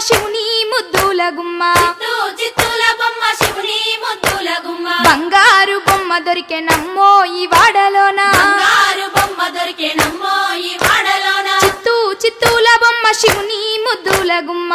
శివుని ముద్దుల గుమ్మ చిత్తూల బొమ్మ శివుని ముద్దుల గుమ్మ బంగారు బొమ్మ దొరికే నమ్మో ఈ వాడలోన బంగారు బొమ్మ దొరికే నమ్మో ఈ వాడలోన చిత్తూల బొమ్మ శివుని ముద్దుల గుమ్మ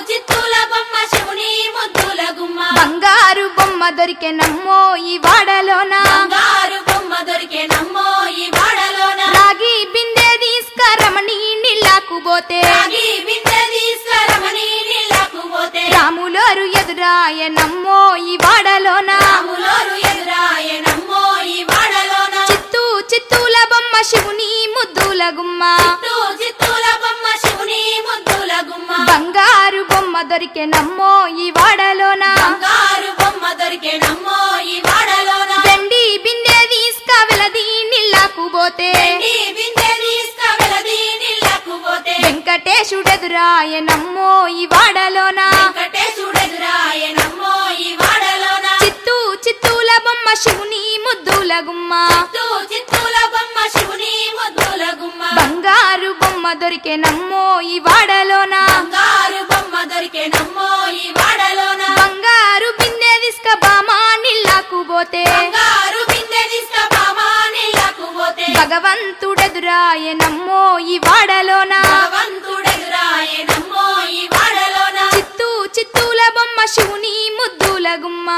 చిత్తూల బొమ్మ శివుని ముద్దుల గుమ్మ బంగారు బొమ్మ దొరికే నమ్మో ఈ వాడలోన బంగారు బొమ్మ దొరికే నమ్మో ఈ వాడలోన రాగి బిందె తీసుకరమణి నీళ్ళకు పోతే రాగి బిందె తీసుకరమణి నీళ్ళకు పోతే రాములోరు ఎదురాయ నమ్మో ఈ వాడలోన రాములోరు ఎదురాయ నమ్మో ఈ వాడలోన చిత్తూల బొమ్మ శివుని ముద్దుల గుమ్మ చిత్తూల బొమ్మ శివుని ముద్దుల గుమ్మ బంగారు బొమ్మ దొరికే నమ్మో ఈ వాడలోన బంగారు బొమ్మ దొరికే నమ్మో ఈ వాడలోన వెండి బిందె తీసుకవెలది నీళ్ళకు పోతే వెండి బిందె తీసుకవెలది నీళ్ళకు పోతే వెంకటేశుడెదురాయ నమ్మో ఈ వాడలోన వెంకటేశుడెదురాయ నమ్మో ఈ వాడలోన చిత్తూల బొమ్మ శివుని ముద్దుల గుమ్మ చిత్తూల బొమ్మ శివుని ముద్దుల గుమ్మ బంగారు బొమ్మ దొరికే నమ్మో ఈ వాడలోన బంగారు బొమ్మ దొరికే నమ్మో ఈ వాడలోన బంగారు బిందె తీసుక బామా నీళ్ళకు పోతే బంగారు బిందె తీసుకబామా నీళ్ళకు పోతే భగవంతుడెదురాయ నమ్మో ఈ వాడలోన భగవంతుడెదురాయ నమ్మో ఈ వాడలోన చిత్తూల బొమ్మ శివుని ముద్దుల గుమ్మ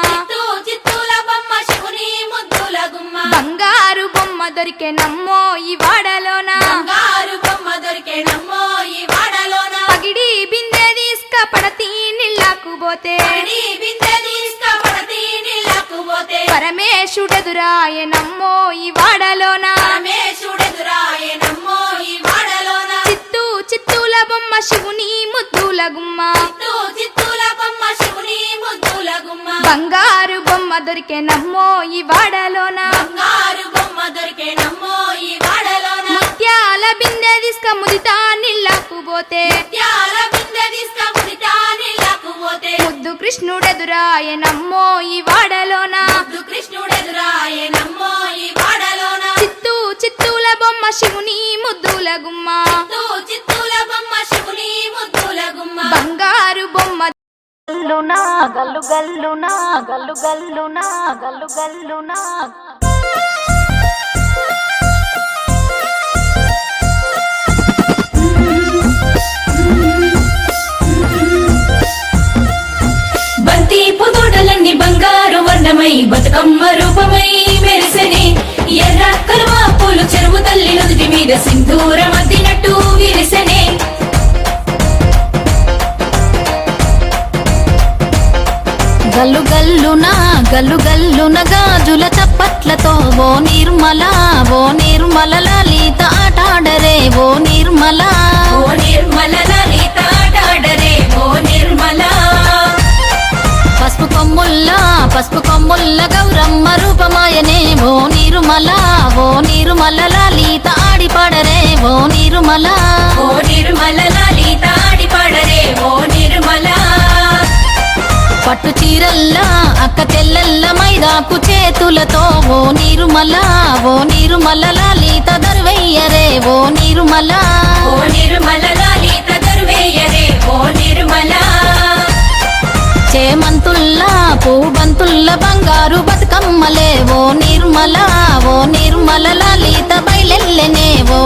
చిత్తూల బొమ్మ శివుని ముద్దుల గుమ్మ బంగారు బొమ్మ దొరికే నమ్మో ఈ వాడలోన బంగారు బొమ్మ దొరికే నమ్మో ఈ వాడలోన పగిడి బిందె తీసుక పడతి నీళ్ళకు పోతే పడి బిందె తీసుకబడతి నీళ్ళకు పోతే పరమేశుడెదురాయ నమ్మో ఈ వాడలోన పరమేశుడెదురాయ నమ్మో ఈ వాడలోన చిత్తూల బొమ్మ శివుని ముద్దుల గుమ్మ చిత్తూల బొమ్మ శివుని ముద్దుల గుమ్మ బంగారు బొమ్మ దొరికే నమ్మో ఈ వాడలోన బంగారు బొమ్మ దొరికే నమ్మో ఈ వాడలోన ముత్యాల బిందె తీసుక ముదితా నీళ్ళకు పోతే ముత్యాల బిందె తీసుకబడితా నీళ్ళకు పోతే ముద్దు కృష్ణుడెదురాయ నమ్మో ఈ వాడలోన ముద్దు కృష్ణుడెదురాయ నమ్మో ఈ వాడలోన చిత్తూల బొమ్మ శివుని ముద్దుల గుమ్మ చిత్తూల బొమ్మ శివుని ముద్దుల గుమ్మ బంగారు బొమ్మ గల్లునా గల్లు గల్లునా గల్లు గల్లునా గల్లు గల్లునా బంతి పుదోడలన్నీ బంగారు వర్ణమై బతుకమ్మ రూపమై మెరిసెనే ఎర్ర కలువ పూలు చెరువు తల్లి నుదుటి మీద సింధూరం అద్దినట్టు విరిసెనే గల్లు గల్లునా గల్లు గల్లున గాజుల చప్పట్లతో ఓ నిర్మల లలిత ఆటాడరే ఓ నిర్మల ఓ నిర్మల లలిత ఆటాడరే ఓ నిర్మల పసుపు కొమ్ముల్ల గౌరమ్మ రూపమాయనే ఓ నిర్మల లలిత ఆడిపాడరే ఓ నిర్మల ఓ నిర్మల లలిత ఆడిపాడరే ఓ నిర్మల పట్టు చీరల్లా అక్క తెల్లల్ల మైదాకు చేతులతో ఓ నిర్మల లలిత దర్వయ్యరే ఓ నిర్మల ఓ నిర్మల లలిత దర్వేయరే ఓ నిర్మల చేమంతుల్లా పూబంతుల్ల బంగారు బతుకమ్మలే ఓ నిర్మల లలిత బయలెల్లెనే ఓ